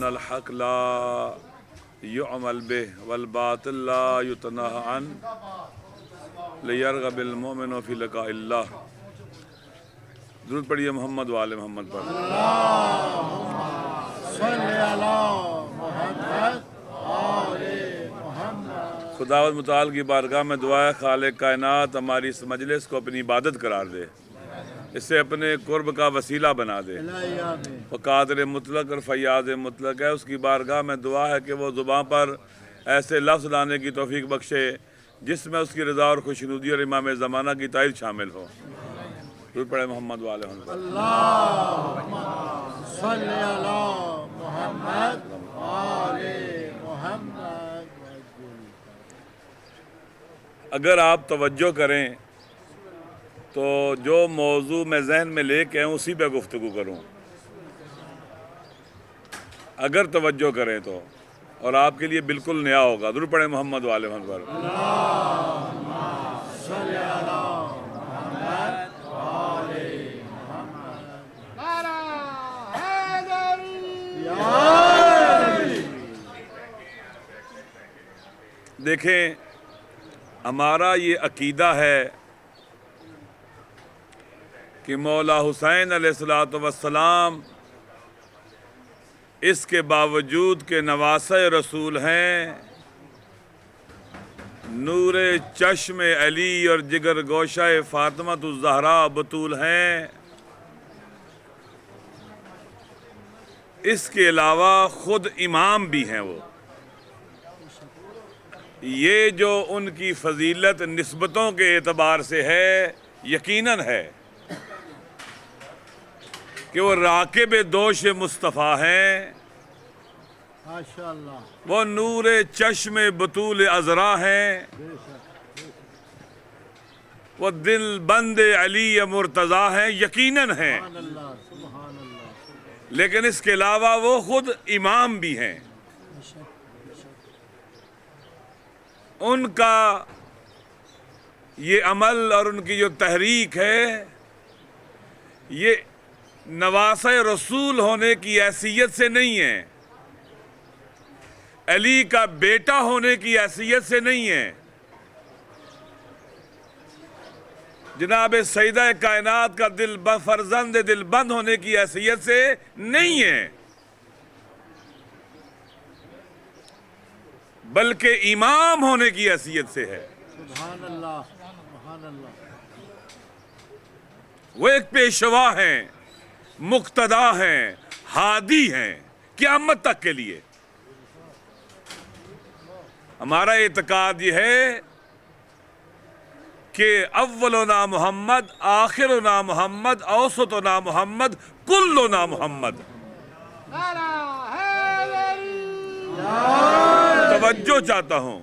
الحق لا يعمل به والباطل لا يتناهى عنه ليرغب المؤمن في لقاء الله. درود پڑھیے محمد و آل محمد پر. اللہم صلی علی محمد آل محمد. خداوند متعال کی بارگاہ میں دعا ہے خالق کائنات ہماری اس مجلس کو اپنی عبادت قرار دے، اسے اپنے قرب کا وسیلہ بنا دے. وہ قادر مطلق اور فیاض مطلق ہے، اس کی بارگاہ میں دعا ہے کہ وہ زباں پر ایسے لفظ لانے کی توفیق بخشے جس میں اس کی رضا اور خوشنودی اور امام زمانہ کی تائید شامل ہو. درود پڑھے محمد و آل محمد. اللہم صلی علی محمد آل محمد. اگر آپ توجہ کریں تو جو موضوع میں ذہن میں لے کے ہوں اسی پہ گفتگو کروں. اگر توجہ کریں تو، اور آپ کے لیے بالکل نیا ہوگا. درود پڑھیں محمد و آل محمد پر. اللہم صلی علی محمد آل محمد. نعرہ حیدری یا علی. دیکھیں، ہمارا یہ عقیدہ ہے کہ مولا حسین علیہ السلام اس کے باوجود کہ نواسہ رسول ہیں، نور چشم علی اور جگر گوشہ فاطمۃ الزہراء بطول ہیں، اس کے علاوہ خود امام بھی ہیں. وہ یہ جو ان کی فضیلت نسبتوں کے اعتبار سے ہے، یقیناً ہے کہ وہ راکب دوش مصطفیٰ ہیں، ماشاءاللہ. وہ نور چشم بطول عذرا ہیں، وہ دل بند علی مرتضیٰ ہیں، یقیناً ہیں. سبحان اللہ سبحان اللہ. لیکن اس کے علاوہ وہ خود امام بھی ہیں. ان کا یہ عمل اور ان کی جو تحریک ہے، یہ نواسہ رسول ہونے کی حیثیت سے نہیں ہے، علی کا بیٹا ہونے کی حیثیت سے نہیں ہے، جناب سیدہ کائنات کا فرزند دل بند ہونے کی حیثیت سے نہیں ہے، بلکہ امام ہونے کی حیثیت سے ہے. سبحان اللہ سبحان اللہ. وہ ایک پیشوا ہیں، مقتدا ہیں، ہادی ہیں قیامت تک کے لیے. ہمارا اعتقاد یہ ہے کہ اولنا محمد، آخرنا محمد، اوسطنا محمد، کلنا محمد. توجہ چاہتا ہوں،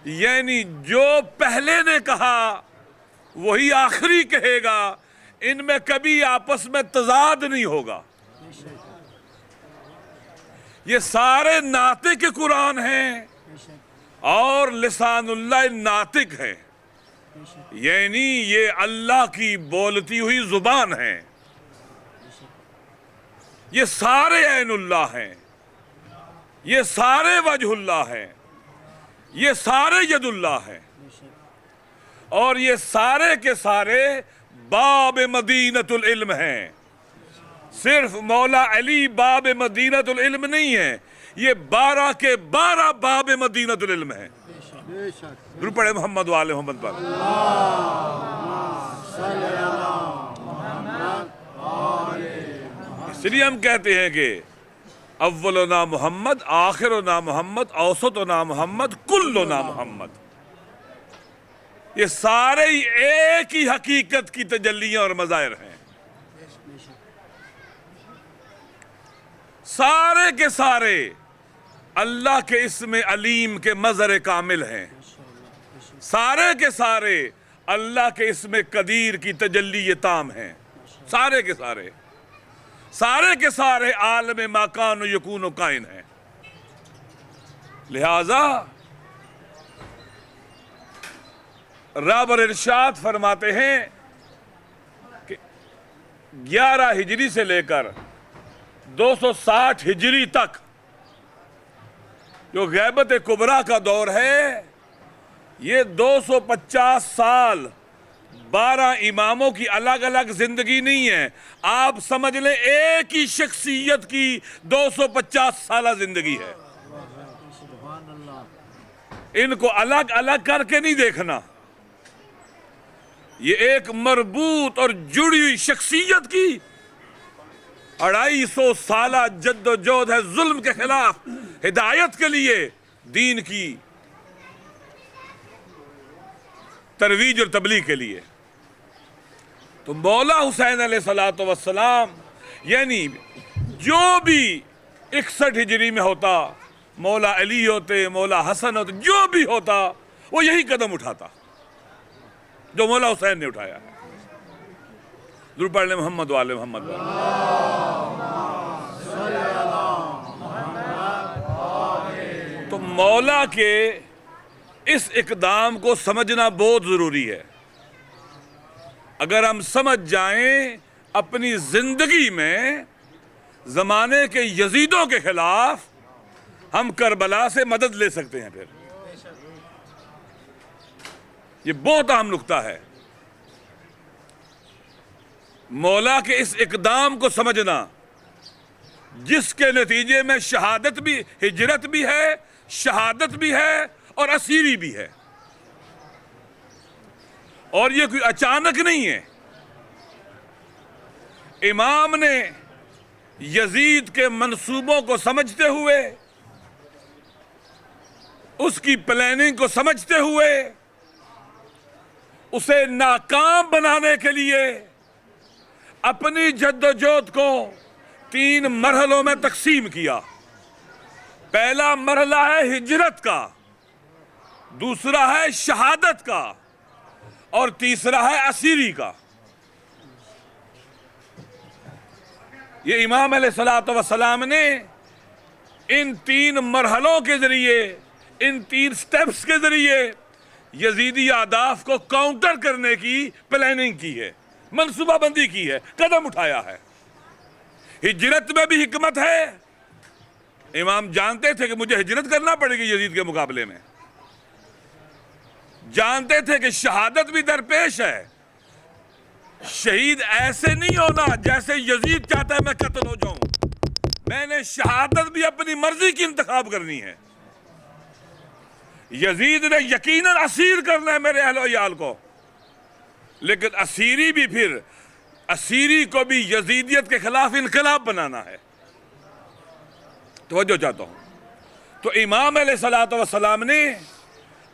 یعنی جو پہلے نے کہا وہی آخری کہے گا، ان میں کبھی آپس میں تضاد نہیں ہوگا. یہ سارے ناطق قرآن ہیں اور لسان اللہ ناطق ہے، یعنی یہ اللہ کی بولتی ہوئی زبان ہے. یہ سارے عین اللہ ہیں، یہ سارے وجہ اللہ ہیں، یہ سارے ید اللہ ہیں، اور یہ سارے کے سارے باب مدینۃ العلم ہیں. صرف مولا علی باب مدینۃ العلم نہیں ہے، یہ 12 کے 12 باب مدینۃ العلم ہیں. بے شک. درود پڑھے محمد و آل محمد پر. صلی علی محمد آل محمد. اس لیے ہم کہتے ہیں کہ اولنا محمد، آخرنا محمد، اوسطنا محمد، کلنا محمد. یہ سارے ایک ہی حقیقت کی تجلیاں اور مظاہر ہیں. سارے کے سارے اللہ کے اسم علیم کے مظہر کامل ہیں. سارے کے سارے اللہ کے اسم قدیر کی تجلی تام ہیں. سارے کے سارے، سارے کے سارے عالم ما کان و یکون و کائن ہیں. لہذا رابر ارشاد فرماتے ہیں کہ 11 ہجری سے لے کر 260 ہجری تک جو غیبت کبریٰ کا دور ہے، یہ 250 سال 12 اماموں کی الگ الگ زندگی نہیں ہے، آپ سمجھ لیں ایک ہی شخصیت کی 250 سالہ زندگی ہے۔ سبحان اللہ، ان کو الگ الگ کر کے نہیں دیکھنا، یہ ایک مربوط اور جڑی ہوئی شخصیت کی 250 سالہ جد و جہد ہے ظلم کے خلاف، ہدایت کے لیے، دین کی ترویج اور تبلیغ کے لیے۔ تو مولا حسین علیہ الصلوۃ والسلام یعنی جو بھی 61 ہجری میں ہوتا، مولا علی ہوتے، مولا حسن ہوتے، جو بھی ہوتا وہ یہی قدم اٹھاتا جو مولا حسین نے اٹھایا ہے۔ درود پڑھ لیں محمد والے محمد والے۔ تو مولا کے اس اقدام کو سمجھنا بہت ضروری ہے۔ اگر ہم سمجھ جائیں اپنی زندگی میں زمانے کے یزیدوں کے خلاف، ہم کربلا سے مدد لے سکتے ہیں۔ پھر یہ بہت اہم نقطہ ہے، مولا کے اس اقدام کو سمجھنا جس کے نتیجے میں شہادت بھی، ہجرت بھی ہے، شہادت بھی ہے اور اسیری بھی ہے، اور یہ کوئی اچانک نہیں ہے۔ امام نے یزید کے منصوبوں کو سمجھتے ہوئے، اس کی پلاننگ کو سمجھتے ہوئے، اسے ناکام بنانے کے لیے اپنی جدوجہد کو 3 مرحلوں میں تقسیم کیا۔ پہلا مرحلہ ہے ہجرت کا، دوسرا ہے شہادت کا، اور تیسرا ہے اسیری کا۔ یہ امام علیہ الصلوۃ والسلام نے ان 3 مرحلوں کے ذریعے، ان 3 سٹیپس کے ذریعے یزیدی اہداف کو کاؤنٹر کرنے کی پلاننگ کی ہے، منصوبہ بندی کی ہے، قدم اٹھایا ہے۔ ہجرت میں بھی حکمت ہے، امام جانتے تھے کہ مجھے ہجرت کرنا پڑے گی یزید کے مقابلے میں، جانتے تھے کہ شہادت بھی درپیش ہے، شہید ایسے نہیں ہونا جیسے یزید چاہتا ہے میں قتل ہو جاؤں، میں نے شہادت بھی اپنی مرضی کی انتخاب کرنی ہے۔ یزید نے یقیناً اسیر کرنا ہے میرے اہل و عیال کو، لیکن اسیری بھی، پھر اسیری کو بھی یزیدیت کے خلاف انقلاب بنانا ہے۔ توجہ چاہتا ہوں۔ تو امام علیہ الصلوۃ والسلام نے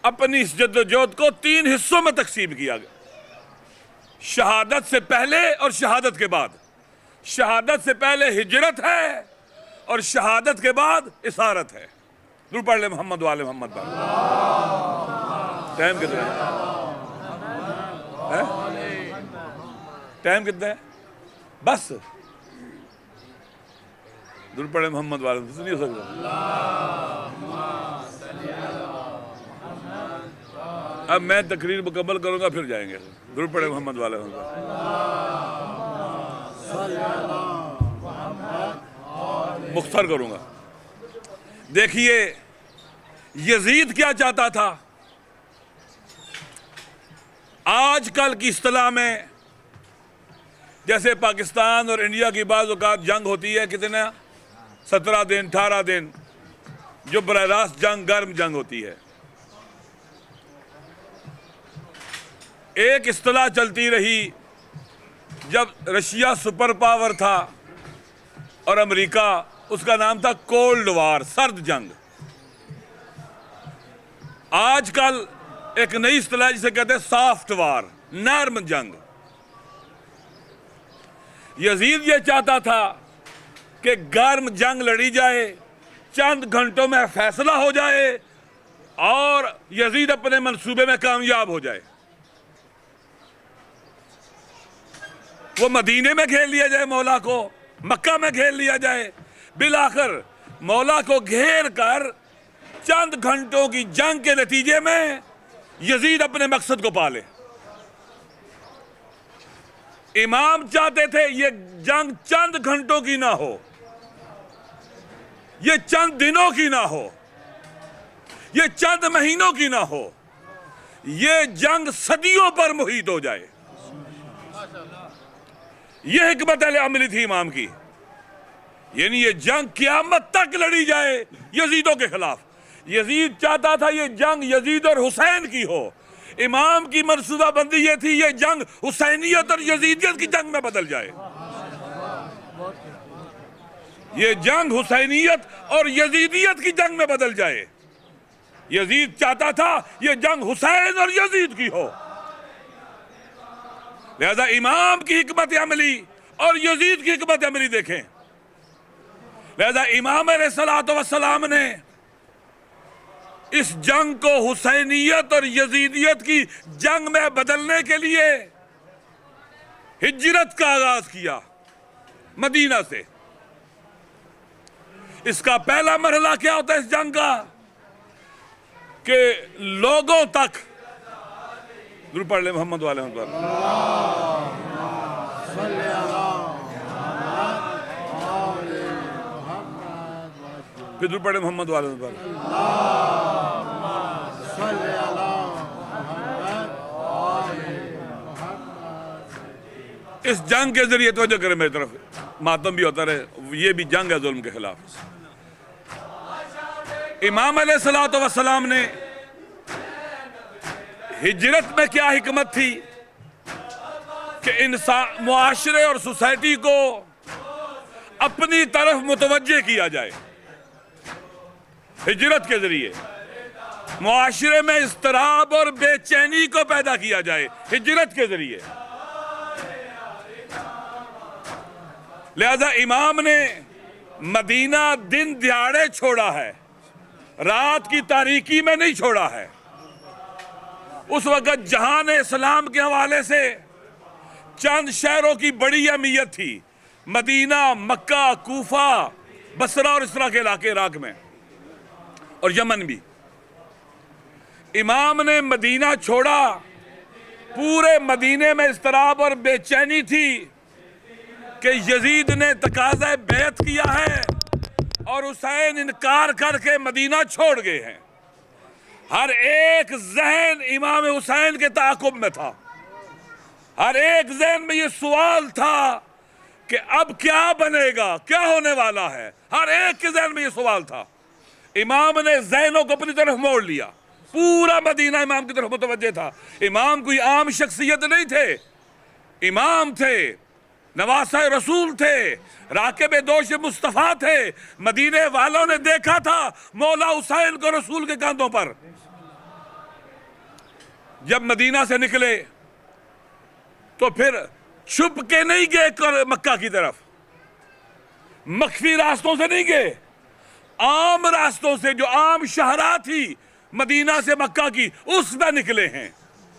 اپنی اس جدوجہد کو 3 حصوں میں تقسیم کیا گیا، شہادت سے پہلے اور شہادت کے بعد۔ شہادت سے پہلے ہجرت ہے اور شہادت کے بعد اسارت ہے۔ درود پڑھ لیں محمد والے محمد پر۔ ٹائم کتنا ہے؟ ٹائم کتنا ہے؟ بس درود پڑھیں محمد والے نہیں ہو سکتا۔ اب میں تقریر مکمل کروں گا پھر جائیں گے۔ درود پڑھیں محمد والے مختصر کروں گا۔ دیکھیے یزید کیا چاہتا تھا؟ آج کل کی اصطلاح میں جیسے پاکستان اور انڈیا کی بعض اوقات جنگ ہوتی ہے، کتنا 17 دن 18 دن، جو براہ راست جنگ، گرم جنگ ہوتی ہے۔ ایک اصطلاح چلتی رہی جب رشیا سپر پاور تھا اور امریکہ، اس کا نام تھا کولڈ وار، سرد جنگ۔ آج کل ایک نئی اصطلاح جسے کہتے ہیں سافٹ وار، نرم جنگ۔ یزید یہ چاہتا تھا کہ گرم جنگ لڑی جائے، چند گھنٹوں میں فیصلہ ہو جائے اور یزید اپنے منصوبے میں کامیاب ہو جائے۔ وہ مدینے میں گھیر لیا جائے مولا کو، مکہ میں گھیر لیا جائے، بالآخر مولا کو گھیر کر چند گھنٹوں کی جنگ کے نتیجے میں یزید اپنے مقصد کو پالے۔ امام چاہتے تھے یہ جنگ چند گھنٹوں کی نہ ہو، یہ چند دنوں کی نہ ہو، یہ چند مہینوں کی نہ ہو، یہ جنگ صدیوں پر محیط ہو جائے۔ یہ حکمت عملی تھی امام کی، یعنی یہ جنگ قیامت تک لڑی جائے یزیدوں کے خلاف۔ یزید چاہتا تھا یہ جنگ یزید اور حسین کی ہو، امام کی منصوبہ بندی یہ تھی یہ جنگ حسینیت اور یزیدیت کی جنگ میں بدل جائے، یہ جنگ حسینیت اور یزیدیت کی جنگ میں بدل جائے۔ یزید چاہتا تھا یہ جنگ حسین اور یزید کی ہو، لہذا امام کی حکمت عملی اور یزید کی حکمت عملی دیکھیں۔ لہذا امام علیہ السلام نے اس جنگ کو حسینیت اور یزیدیت کی جنگ میں بدلنے کے لیے ہجرت کا آغاز کیا مدینہ سے۔ اس کا پہلا مرحلہ کیا ہوتا ہے اس جنگ کا کہ لوگوں تک ضرور پڑھ لیں محمد والے پھر ضرور پڑھیں محمد والے اس جنگ کے ذریعے توجہ کریں میری طرف، ماتم بھی ہوتا رہے، یہ بھی جنگ ہے ظلم کے خلاف۔ امام علیہ السلام نے ہجرت میں کیا حکمت تھی کہ انسان معاشرے اور سوسائٹی کو اپنی طرف متوجہ کیا جائے۔ ہجرت کے ذریعے معاشرے میں اضطراب اور بے چینی کو پیدا کیا جائے، ہجرت کے ذریعے۔ لہذا امام نے مدینہ دن دہاڑے چھوڑا ہے، رات کی تاریکی میں نہیں چھوڑا ہے۔ اس وقت جہان اسلام کے حوالے سے چند شہروں کی بڑی اہمیت تھی، مدینہ، مکہ، کوفہ، بصرہ اور اس طرح کے علاقے عراق میں اور یمن بھی۔ امام نے مدینہ چھوڑا، پورے مدینے میں اضطراب اور بے چینی تھی کہ یزید نے تقاضۂ بیعت کیا ہے اور حسین انکار کر کے مدینہ چھوڑ گئے ہیں۔ ہر ایک ذہن امام حسین کے تعاقب میں تھا، ہر ایک ذہن میں یہ سوال تھا کہ اب کیا بنے گا، کیا ہونے والا ہے، ہر ایک کے ذہن میں یہ سوال تھا۔ امام نے ذہنوں کو اپنی طرف موڑ لیا، پورا مدینہ امام کی طرف متوجہ تھا۔ امام کوئی عام شخصیت نہیں تھے، امام تھے، نواسہ رسول تھے، راکب دوش مصطفیٰ تھے۔ مدینے والوں نے دیکھا تھا مولا حسین کو رسول کے کاندھوں پر۔ جب مدینہ سے نکلے تو پھر چھپ کے نہیں گئے مکہ کی طرف، مخفی راستوں سے نہیں گئے، عام راستوں سے جو عام شاہراہ تھی مدینہ سے مکہ کی، اس میں نکلے ہیں،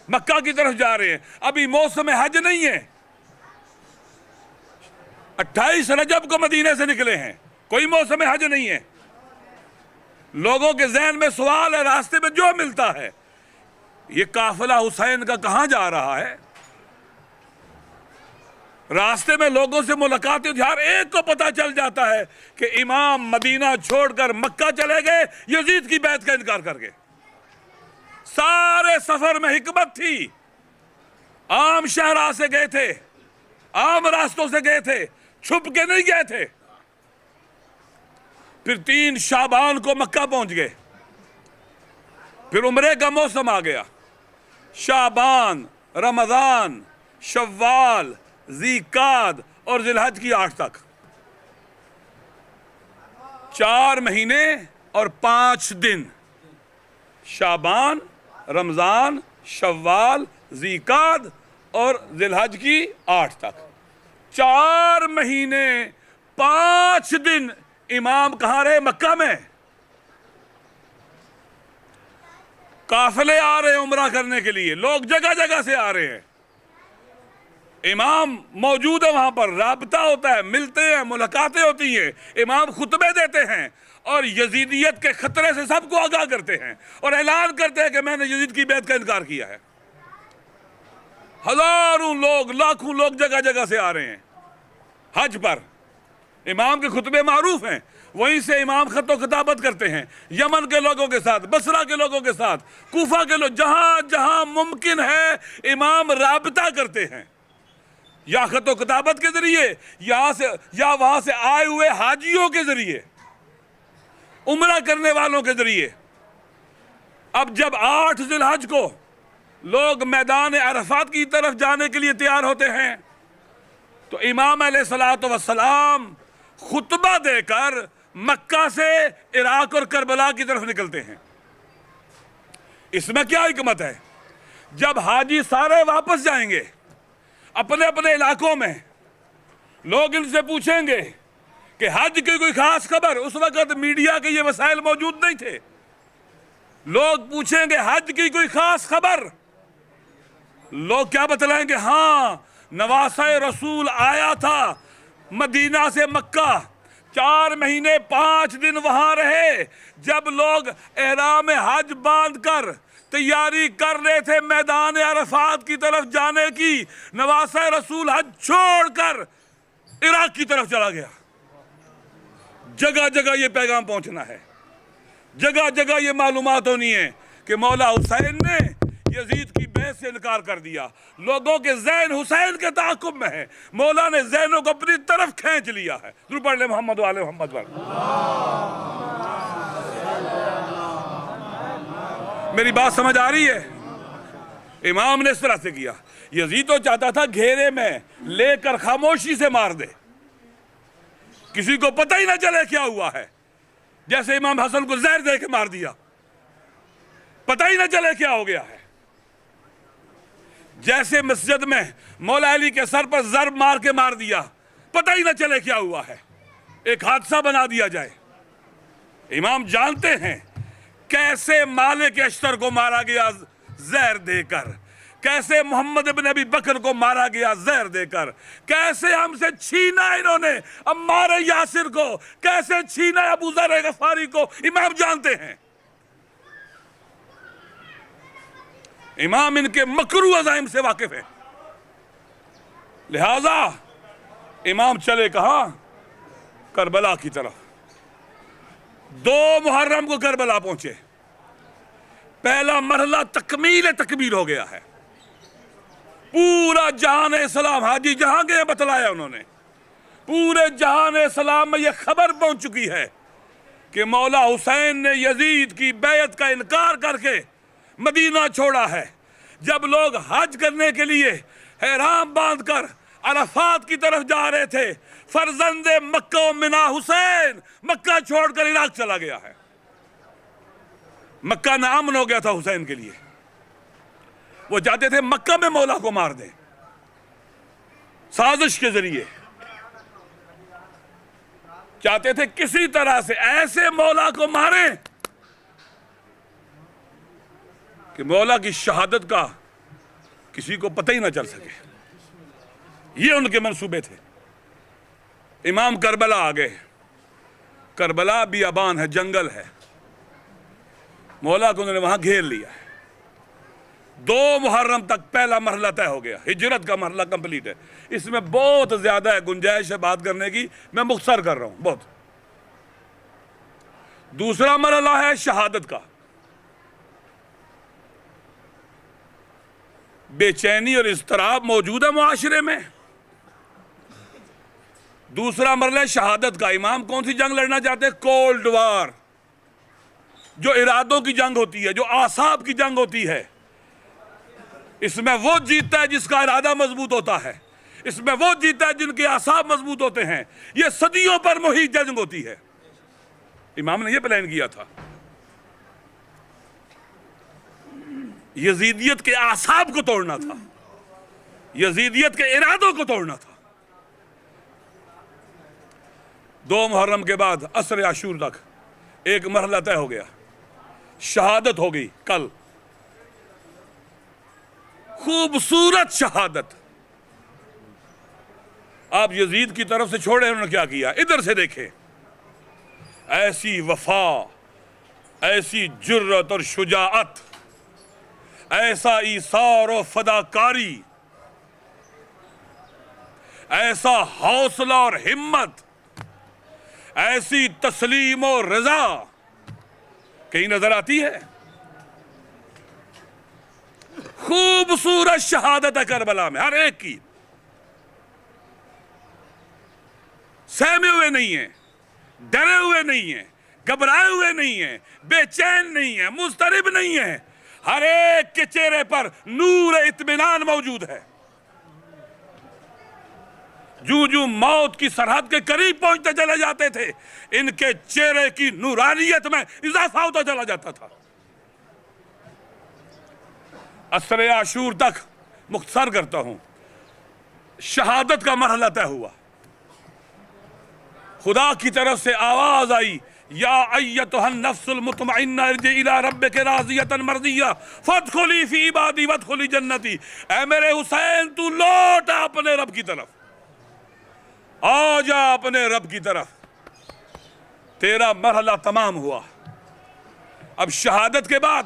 مکہ کی طرف جا رہے ہیں۔ ابھی موسم حج نہیں ہے، 28 رجب کو مدینہ سے نکلے ہیں، کوئی موسم حج نہیں ہے۔ لوگوں کے ذہن میں سوال ہے راستے میں جو ملتا ہے، یہ قافلہ حسین کا کہاں جا رہا ہے؟ راستے میں لوگوں سے ملاقات ہوتی، ہر ایک کو پتہ چل جاتا ہے کہ امام مدینہ چھوڑ کر مکہ چلے گئے یزید کی بیعت کا انکار کر کے۔ سارے سفر میں حکمت تھی، عام شہراہ سے گئے تھے، عام راستوں سے گئے تھے، چھپ کے نہیں گئے تھے۔ پھر 3 شعبان کو مکہ پہنچ گئے، پھر عمرے کا موسم آ گیا۔ شعبان، رمضان، شوال، ذیقعد اور ذی الحج کی 8 تک 4 مہینے اور 5 دن، شعبان، رمضان، شوال، ذیقعد اور ذی الحج کی 8 تک 4 مہینے 5 دن امام کہاں رہے؟ مکہ میں۔ قافلے آ رہے ہیں عمرہ کرنے کے لیے، لوگ جگہ جگہ سے آ رہے ہیں، امام موجود ہے وہاں پر، رابطہ ہوتا ہے، ملتے ہیں، ملاقاتیں ہوتی ہیں، امام خطبے دیتے ہیں اور یزیدیت کے خطرے سے سب کو آگاہ کرتے ہیں اور اعلان کرتے ہیں کہ میں نے یزید کی بیعت کا انکار کیا ہے۔ ہزاروں لوگ، لاکھوں لوگ جگہ جگہ سے آ رہے ہیں حج پر۔ امام کے خطبے معروف ہیں، وہیں سے امام خط و خطابت کرتے ہیں یمن کے لوگوں کے ساتھ، بصرہ کے لوگوں کے ساتھ، کوفہ کے لوگ، جہاں جہاں ممکن ہے امام رابطہ کرتے ہیں، یا خط و خطابت کے ذریعے، یہاں سے یا وہاں سے آئے ہوئے حاجیوں کے ذریعے، عمرہ کرنے والوں کے ذریعے۔ اب جب 8 ذی الحج کو لوگ میدان عرفات کی طرف جانے کے لیے تیار ہوتے ہیں تو امام علیہ السلام خطبہ دے کر مکہ سے عراق اور کربلا کی طرف نکلتے ہیں۔ اس میں کیا حکمت ہے؟ جب حاجی سارے واپس جائیں گے اپنے اپنے علاقوں میں، لوگ ان سے پوچھیں گے کہ حج کی کوئی خاص خبر۔ اس وقت میڈیا کے یہ وسائل موجود نہیں تھے۔ لوگ پوچھیں گے حج کی کوئی خاص خبر، لوگ کیا بتلائیں گے؟ ہاں، نواسہ رسول آیا تھا مدینہ سے مکہ، 4 مہینے 5 دن وہاں رہے۔ جب لوگ احرام حج باندھ کر تیاری کر رہے تھے میدان عرفات کی طرف جانے کی، نواسہ رسول حج چھوڑ کر عراق کی طرف چلا گیا۔ جگہ جگہ یہ پیغام پہنچنا ہے، جگہ جگہ یہ معلومات ہونی ہے کہ مولا حسین نے یزید کی بیعت سے انکار کر دیا۔ لوگوں کے ذہن حسین کے تعاقب میں ہے، مولا نے ذہنوں کو اپنی طرف کھینچ لیا ہے۔ درود پڑھ لیں محمد و آل محمد پر۔ میری بات سمجھ آ رہی ہے؟ امام نے اس طرح سے کیا۔ یزید تو چاہتا تھا گھیرے میں لے کر خاموشی سے مار دے، کسی کو پتہ ہی نہ چلے کیا ہوا ہے، جیسے امام حسن کو زہر دے کے مار دیا، پتہ ہی نہ چلے کیا ہو گیا ہے۔ جیسے مسجد میں مولا علی کے سر پر ضرب مار کے مار دیا، پتہ ہی نہ چلے کیا ہوا ہے، ایک حادثہ بنا دیا جائے۔ امام جانتے ہیں کیسے مالک اشتر کو مارا گیا زہر دے کر، کیسے محمد ابن ابی بکر کو مارا گیا زہر دے کر، کیسے ہم سے چھینا انہوں نے عمار یاسر کو، کیسے چھینا ابو ذر غفاری کو، امام جانتے ہیں۔ امام ان کے مکروہ عزائم سے واقف ہے، لہذا امام چلے کہاں؟ کربلا کی طرف۔ 2 محرم کو کربلا پہنچے۔ پہلا مرحلہ تکمیل ہو گیا ہے۔ پورا جہان اسلام، حاجی جہاں گئے بتلایا انہوں نے، پورے جہان اسلام میں یہ خبر پہنچ چکی ہے کہ مولا حسین نے یزید کی بیعت کا انکار کر کے مدینہ چھوڑا ہے۔ جب لوگ حج کرنے کے لیے احرام باندھ کر عرفات کی طرف جا رہے تھے، فرزند مکہ و منا حسین مکہ چھوڑ کر عراق چلا گیا ہے۔ مکہ ناامن ہو گیا تھا حسین کے لیے، وہ چاہتے تھے مکہ میں مولا کو مار دیں سازش کے ذریعے، چاہتے تھے کسی طرح سے ایسے مولا کو ماریں کہ مولا کی شہادت کا کسی کو پتہ ہی نہ چل سکے۔ یہ ان کے منصوبے تھے۔ امام کربلا آ گئے۔ کربلا بیابان ہے، جنگل ہے، مولا کو انہوں نے وہاں گھیر لیا ہے۔ 2 محرم تک پہلا مرحلہ طے ہو گیا، ہجرت کا مرحلہ کمپلیٹ ہے۔ اس میں بہت زیادہ ہے گنجائش ہے بات کرنے کی، میں مختصر کر رہا ہوں بہت۔ دوسرا مرحلہ ہے شہادت کا۔ بے چینی اور اضطراب موجود ہے معاشرے میں۔ دوسرا مرحلہ شہادت کا۔ امام کون سی جنگ لڑنا چاہتے ہیں؟ کولڈ وار، جو ارادوں کی جنگ ہوتی ہے، جو اعصاب کی جنگ ہوتی ہے۔ اس میں وہ جیتتا ہے جس کا ارادہ مضبوط ہوتا ہے، اس میں وہ جیتتا ہے جن کے اعصاب مضبوط ہوتے ہیں۔ یہ صدیوں پر محیط جنگ ہوتی ہے۔ امام نے یہ پلان کیا تھا، یزیدیت کے اعصاب کو توڑنا تھا، یزیدیت کے ارادوں کو توڑنا تھا۔ 2 محرم کے بعد عصر عاشور تک ایک مرحلہ طے ہو گیا، شہادت ہو گئی کل، خوبصورت شہادت۔ آپ یزید کی طرف سے چھوڑے، انہوں نے کیا کیا؟ ادھر سے دیکھیں، ایسی وفا، ایسی جرت اور شجاعت، ایسا ایثار و فداکاری، ایسا حوصلہ اور ہمت، ایسی تسلیم و رضا کہیں نظر آتی ہے؟ خوبصورت شہادت ہے کربلا میں ہر ایک کی. سہمے ہوئے نہیں ہیں، ڈرے ہوئے نہیں ہیں، گھبرائے ہوئے نہیں ہیں، بے چین نہیں ہیں، مضطرب نہیں ہیں. ہر ایک کے چہرے پر نور اطمینان موجود ہے. جو موت کی سرحد کے قریب پہنچتے چلے جاتے تھے، ان کے چہرے کی نورانیت میں اضافہ ہوتا چلا جاتا تھا. عصر عاشور تک مختصر کرتا ہوں. شہادت کا مرحلہ طے ہوا. خدا کی طرف سے آواز آئی، یا ایتھا النفس المطمئنہ ارجعی الی ربک راضیۃ مرضیہ فادخلی فی عبادی وادخلی جنتی. اے میرے حسین، تو لوٹ اپنے رب کی طرف، آ جا اپنے رب کی طرف. تیرا مرحلہ تمام ہوا. اب شہادت کے بعد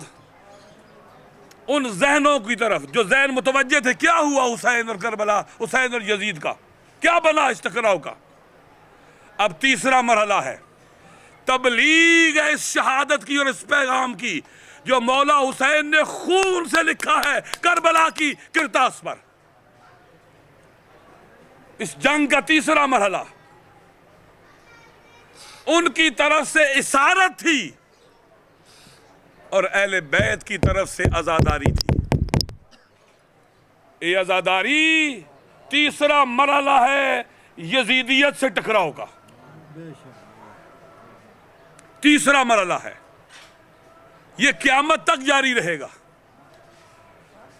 ان ذہنوں کی طرف جو ذہن متوجہ تھے، کیا ہوا حسین اور کربلا، حسین اور یزید کا کیا بنا اس ٹکراؤ کا. اب تیسرا مرحلہ ہے تبلیغ ہے اس شہادت کی اور اس پیغام کی جو مولا حسین نے خون سے لکھا ہے کربلا کی کرتاس پر. اس جنگ کا تیسرا مرحلہ ان کی طرف سے اسارت تھی اور اہل بیت کی طرف سے عزاداری تھی. یہ عزاداری تیسرا مرحلہ ہے یزیدیت سے ٹکراؤ کا. تیسرا مرحلہ ہے، یہ قیامت تک جاری رہے گا.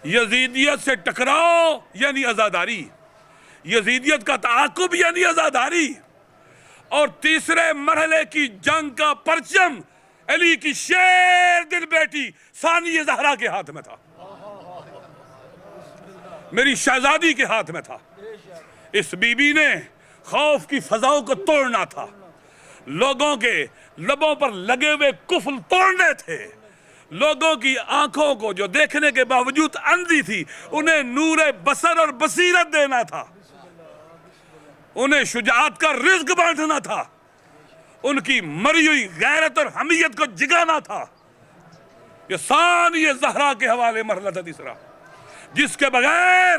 یزیدیت سے ٹکراؤ یعنی عزاداری، یزیدیت کا تعاقب یعنی عزاداری. اور تیسرے مرحلے کی جنگ کا پرچم علی کی شیر دل بیٹی ثانیہ زہرا کے ہاتھ میں تھا، میری شہزادی کے ہاتھ میں تھا. اس بی بی نے خوف کی فضاؤں کو توڑنا تھا، لوگوں کے لبوں پر لگے ہوئے قفل توڑنے تھے، لوگوں کی آنکھوں کو جو دیکھنے کے باوجود اندھی تھی انہیں نور بصر اور بصیرت دینا تھا، انہیں شجاعت کا رزق بانٹنا تھا، ان کی مری ہوئی غیرت اور حمیت کو جگانا تھا. یہ ثانیہ زہرا کے حوالے مرحلہ تھا تیسرا، جس کے بغیر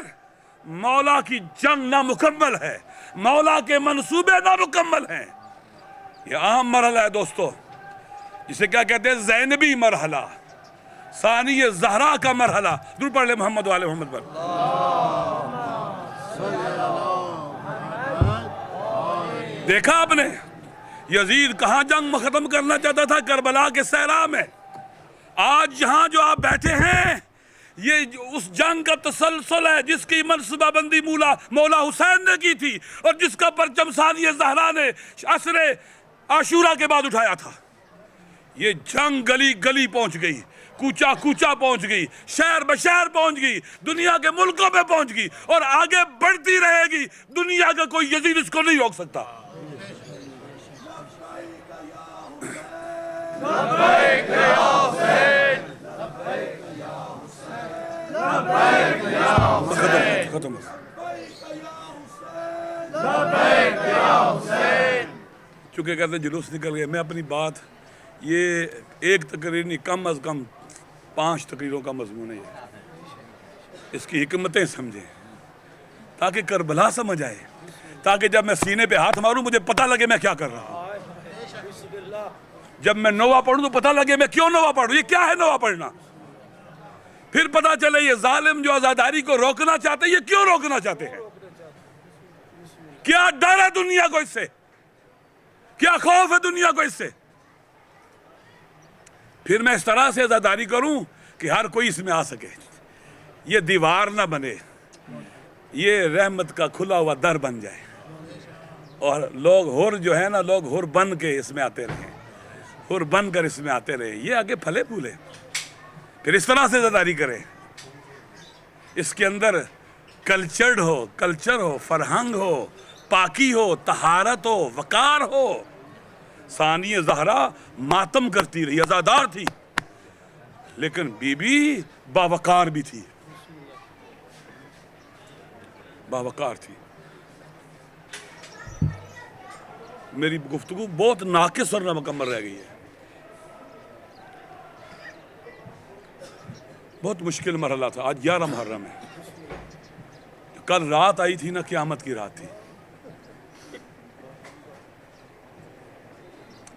مولا کی جنگ نامکمل ہے، مولا کے منصوبے نامکمل ہیں. یہ عام مرحلہ ہے دوستو، جسے کیا کہتے ہیں زینبی مرحلہ، ثانیہ زہرا کا مرحلہ. درود پڑھ لے محمد و آل محمد پر. دیکھا آپ نے یزید کہاں جنگ ختم کرنا چاہتا تھا؟ کربلا کے صحرا میں. آج یہاں جو آپ بیٹھے ہیں یہ اس جنگ کا تسلسل ہے جس کی منصوبہ بندی مولا حسین نے کی تھی اور جس کا پرچم ثانیہ زہرا نے عصر عاشورہ کے بعد اٹھایا تھا. یہ جنگ گلی گلی پہنچ گئی، کوچا کوچا پہنچ گئی، شہر بشہر پہنچ گئی، دنیا کے ملکوں میں پہنچ گئی اور آگے بڑھتی رہے گی. دنیا کا کوئی یزید اس کو نہیں روک سکتا. لبیک یا حسین، لبیک یا حسین، ختم. لبیک یا حسین. چونکہ کہتے ہیں جلوس نکل گئے، میں اپنی بات یہ ایک تقریر نہیں، کم از کم 5 تقریروں کا مضمون ہے. اس کی حکمتیں سمجھیں تاکہ کربلا سمجھ آئے، تاکہ جب میں سینے پہ ہاتھ ماروں مجھے پتہ لگے میں کیا کر رہا ہوں. جب میں نوحہ پڑھوں تو پتہ لگے میں کیوں نوحہ پڑھوں، یہ کیا ہے نوحہ پڑھنا. پھر پتہ چلے یہ ظالم جو عزاداری کو روکنا چاہتے ہیں یہ کیوں روکنا چاہتے ہیں، کیا ڈر ہے دنیا کو اس سے، کیا خوف ہے دنیا کو اس سے. پھر میں اس طرح سے عزاداری کروں کہ ہر کوئی اس میں آ سکے، یہ دیوار نہ بنے، یہ رحمت کا کھلا ہوا در بن جائے اور لوگ ہور جو ہے نا، لوگ ہور بن کے اس میں آتے رہیں، ہور بن کر اس میں آتے رہیں، یہ آگے پھلے پھولے. پھر اس طرح سے عزاداری کریں، اس کے اندر کلچر ہو، فرہنگ ہو، پاکی ہو، طہارت ہو، وقار ہو، ثانی زہرا ماتم کرتی رہی، عزادار تھی، لیکن بی بی باوقار بھی تھی، باوقار تھی۔ میری گفتگو بہت ناقص اور نامکمل رہ گئی ہے، بہت مشکل مرحلہ تھا۔ آج 11 محرم ہے، کل رات آئی تھی نا، قیامت کی رات تھی۔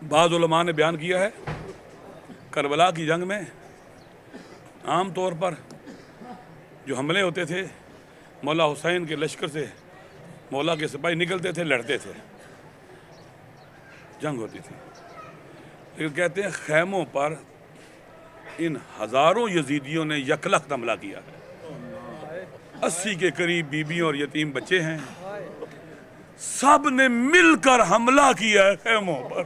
بعض علماء نے بیان کیا ہے کربلا کی جنگ میں عام طور پر جو حملے ہوتے تھے، مولا حسین کے لشکر سے مولا کے سپاہی نکلتے تھے، لڑتے تھے، جنگ ہوتی تھی، لیکن کہتے ہیں خیموں پر ان ہزاروں یزیدیوں نے یکلخت حملہ کیا ہے۔ 80 کے قریب بیویوں اور یتیم بچے ہیں، سب نے مل کر حملہ کیا ہے خیموں پر۔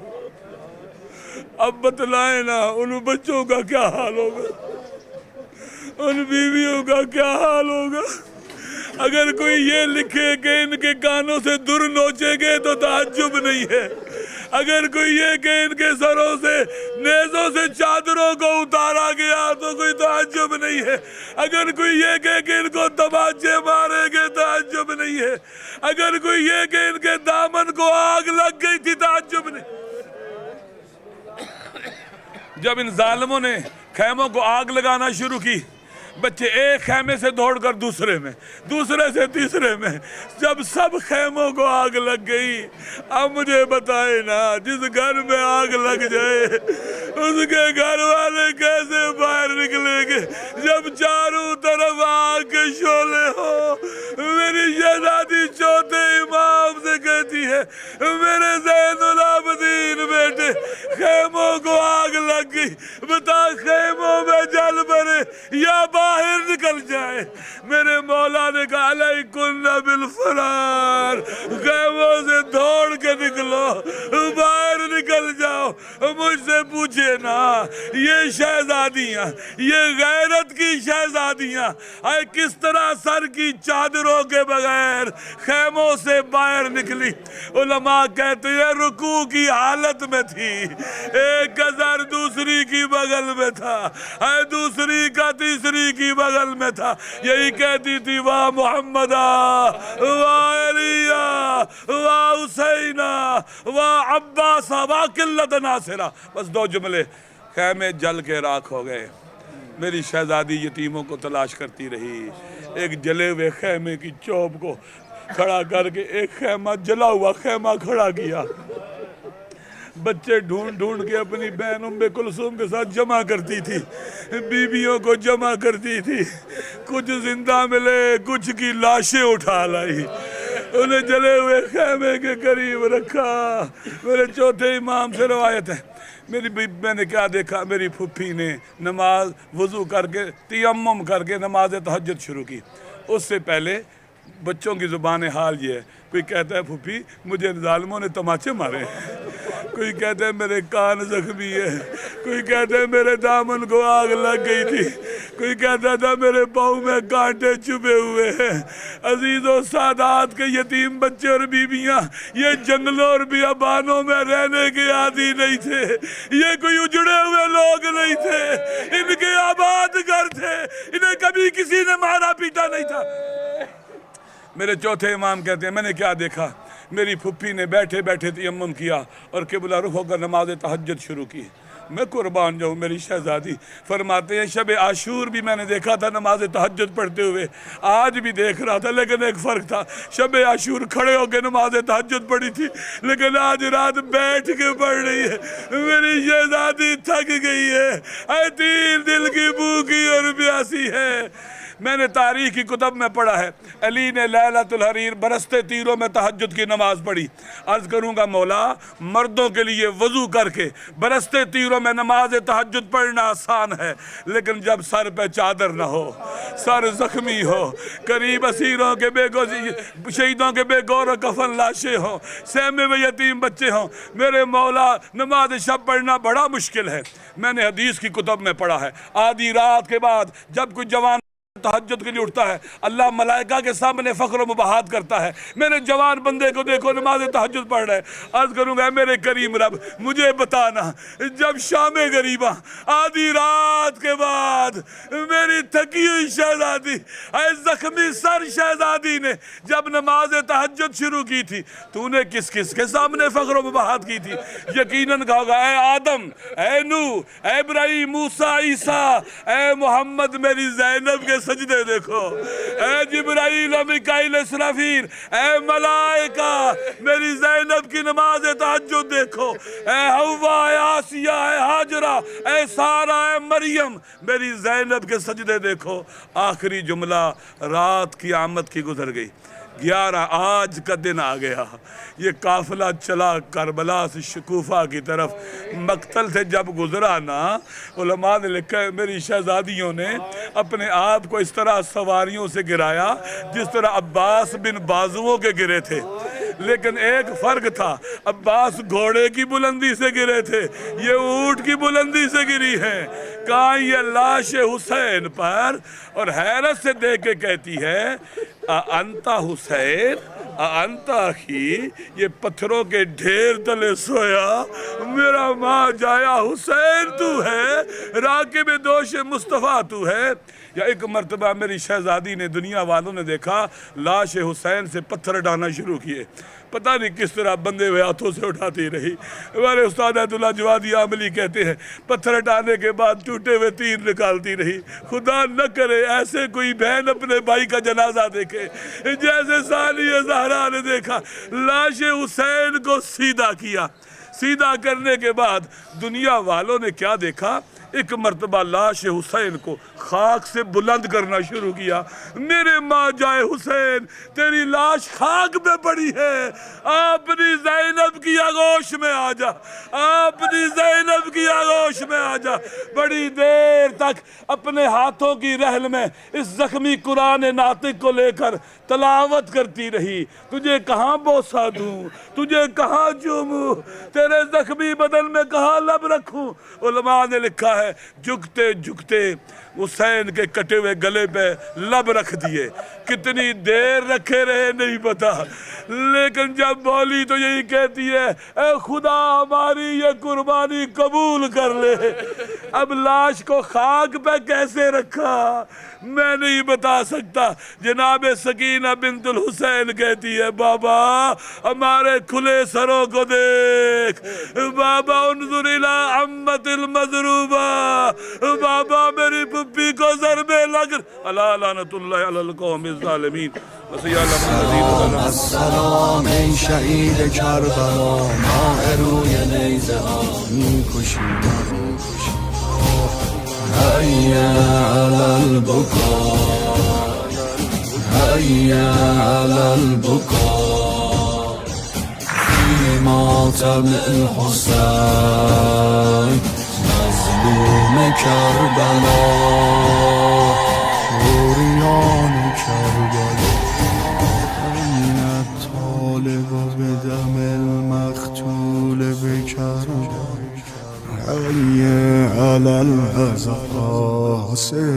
اب بتلائیں نا ان بچوں کا کیا حال ہوگا، ان بیویوں کا کیا حال ہوگا۔ اگر کوئی یہ لکھے کہ ان کے کانوں سے در نوچے گئے تو تعجب نہیں ہے، اگر کوئی یہ کہ ان کے سروں سے نیزوں سے چادروں کو اتارا گیا تو کوئی تعجب نہیں ہے، اگر کوئی یہ کہ ان کو تماچے مارے گئے تعجب نہیں ہے، اگر کوئی یہ کہ ان کے دامن کو آگ لگ گئی تھی تعجب نہیں۔ جب ان ظالموں نے خیموں کو آگ لگانا شروع کی، بچے ایک خیمے سے دوڑ کر دوسرے میں، دوسرے سے تیسرے میں، جب سب خیموں کو آگ لگ گئی، اب مجھے بتائے نا جس گھر میں آگ لگ جائے اس کے گھر والے کیسے باہر نکلیں گے جب چاروں طرف آگ کے شعلے ہو۔ میری شہزادی چوتھے امام سے کہتی ہے میرے زین العابدین بیٹے خیموں کو آگ لگ گئی، بتا خیموں میں جل برے یا باہر نکل جائے۔ میرے مولا نے کہا علیکن بالفرار، خیموں سے دوڑ کے نکلو، باہر نکل جاؤ۔ مجھ سے پوچھے نا یہ شہزادیاں، یہ غیرت کی شہزادیاں آئے کس طرح سر کی چادروں کے بغیر خیموں سے باہر نکلی؟ علماء کہتے ہیں رکوع کی حالت میں تھی، ایک کا سر دوسری کی بغل میں تھا، دوسری کا تیسری کی بغل میں تھا، یہی کہتی تھی واہ محمدہ واہ علیہ واہ حسینہ واہ عباسہ واہ قلت ناصرہ۔ بس 2 جملے، خیمے جل کے راکھ ہو گئے۔ میری شہزادی یتیموں کو تلاش کرتی رہی، ایک جلے ہوئے خیمے کی چوب کو کھڑا کر کے ایک خیمہ جلا ہوا خیمہ کھڑا کیا، بچے ڈھونڈ ڈھونڈ کے اپنی بہن ام کلثوم کے ساتھ جمع کرتی تھی، بیویوں کو جمع کرتی تھی، کچھ زندہ ملے کچھ کی لاشیں اٹھا لائی، انہیں جلے ہوئے خیمے کے قریب رکھا۔ میرے چوتھے امام سے روایت ہے، میں نے کیا دیکھا، میری پھپھی نے نماز وضو کر کے تیمم کر کے نماز تہجد شروع کی۔ اس سے پہلے بچوں کی زبان حال یہ ہے، کوئی کہتا ہے پھپھی مجھے ظالموں نے تماچے مارے ہیں، کوئی کہتا ہے میرے کان زخمی ہے، کوئی کہتا ہے میرے دامن کو آگ لگ گئی تھی، کوئی کہتا تھا میرے پاؤں میں کانٹے چبھے ہوئے ہیں۔ عزیز و سادات کے یتیم بچے اور بیویاں یہ جنگلوں اور بیابانوں میں رہنے کے عادی نہیں تھے، یہ کوئی اجڑے ہوئے لوگ نہیں تھے، ان کے آباد گھر تھے، انہیں کبھی کسی نے مارا پیٹا نہیں تھا۔ میرے چوتھے امام کہتے ہیں میں نے کیا دیکھا، میری پھپھی نے بیٹھے بیٹھے تیمم کیا اور قبلہ رخ ہو کر نماز تہجد شروع کی۔ میں قربان جاؤں میری شہزادی، فرماتے ہیں شب عاشور بھی میں نے دیکھا تھا نماز تہجد پڑھتے ہوئے، آج بھی دیکھ رہا تھا، لیکن ایک فرق تھا، شب عاشور کھڑے ہو کے نماز تہجد پڑھی تھی، لیکن آج رات بیٹھ کے پڑھ رہی ہے۔ میری شہزادی تھک گئی ہے، اے 3 دل کی بھوکی اور پیاسی ہے۔ میں نے تاریخ کی کتب میں پڑھا ہے علی نے لیلۃ الحریر برستے تیروں میں تہجد کی نماز پڑھی۔ عرض کروں گا مولا مردوں کے لیے وضو کر کے برستے تیروں میں نماز تہجد پڑھنا آسان ہے، لیکن جب سر پہ چادر نہ ہو، سر زخمی ہو، قریب اسیروں کے شہیدوں کے بے گور و کفن لاشیں ہوں، سیمے میں یتیم بچے ہوں، میرے مولا نماز شب پڑھنا بڑا مشکل ہے۔ میں نے حدیث کی کتب میں پڑھا ہے آدھی رات کے بعد جب کوئی جوان تہجد کے لیے اٹھتا ہے، اللہ ملائکہ کے سامنے فخر و مباحات کرتا ہے، میرے جوان بندے کو دیکھو نماز تہجد پڑھ رہے، عرض کروں گا اے میرے کریم رب مجھے بتانا جب شام غریبہ آدھی رات کے بعد میری تھکی ہوئی شہزادی اے زخمی سر شہزادی نے جب نماز تہجد شروع کی تھی تو نے کس کس کے سامنے فخر و مباحات کی تھی؟ یقیناً کہا گا اے آدم، اے نوح، اے ابراہیم، موسیٰ، عیسیٰ، اے محمد میری زینب کے سجدے دیکھو، اے جبرائیل، میکائیل، اسرافیل، اے ملائکہ میری زینب کی نماز تہجد دیکھو، اے حوا، اے آسیہ، اے حاجرہ، اے سارہ، اے مریم میری زینب کے سجدے دیکھو۔ آخری جملہ رات کی آمد کی گزر گئی، 11 آج کا دن آ گیا، یہ قافلہ چلا کربلا سے شکوفہ کی طرف، مقتل سے جب گزرا نا علماء نے لکھا ہے میری شہزادیوں نے اپنے آپ کو اس طرح سواریوں سے گرایا جس طرح عباس بن بازوؤں کے گرے تھے، لیکن ایک فرق تھا، عباس گھوڑے کی بلندی سے گرے تھے، یہ اونٹ کی بلندی سے گری ہیں۔ کہاں یہ لاش حسین پر اور حیرت سے دیکھ کے کہتی ہے انتا حسین انتا اخی، یہ پتھروں کے ڈھیر تلے سویا میرا ماں جایا حسین تو ہے، راکب دوش مصطفیٰ تو ہے۔ یا ایک مرتبہ میری شہزادی نے دنیا والوں نے دیکھا لاش حسین سے پتھر اٹھانا شروع کیے، پتہ نہیں کس طرح بندے ہوئے ہاتھوں سے اٹھاتی رہی۔ ہمارے استاد عبد اللہ جوادی عاملی کہتے ہیں پتھر اٹھانے کے بعد ٹوٹے ہوئے تیر نکالتی رہی، خدا نہ کرے ایسے کوئی بہن اپنے بھائی کا جنازہ دیکھے جیسے ثانیہ زہرا نے دیکھا۔ لاش حسین کو سیدھا کیا، سیدھا کرنے کے بعد دنیا والوں نے کیا دیکھا، ایک مرتبہ لاش حسین کو خاک سے بلند کرنا شروع کیا۔ میرے ماں جائے حسین تیری لاش خاک میں پڑی ہے، اپنی زینب کی آغوش میں آ جا، اپنی زینب کی آغوش میں آ جا۔ بڑی دیر تک اپنے ہاتھوں کی رحل میں اس زخمی قرآن ناطق کو لے کر تلاوت کرتی رہی، تجھے کہاں بوسہ دوں، تجھے کہاں چوموں، تیرے زخمی بدن میں کہاں لب رکھوں۔ علماء نے لکھا ہے جھکتے جھکتے حسین کے کٹے ہوئے گلے پہ لب رکھ دیے، کتنی دیر رکھے رہے نہیں پتا، لیکن جب بولی تو یہی کہتی ہے اے خدا ہماری یہ قربانی قبول کر لے۔ اب لاش کو خاک پہ کیسے رکھا میں نہیں بتا سکتا۔ جناب سکینہ بنت الحسین کہتی ہے بابا ہمارے کھلے سروں کو دیکھ، بابا انظر الی عمت المضروبہ، بابا میری پپی کو ضربے لگ، الا لعنت اللہ علی القوم الظالمین۔ السلام ای شهید کربلا، ماه روی نیزه ها میکشی مرو کشی، هیا علی البکا، هیا علی البکا، فی ماتم الحسین مظلوم کربلا، اوریان کربلا، طالب بدم المقتول بكربلاء، حي على الحسين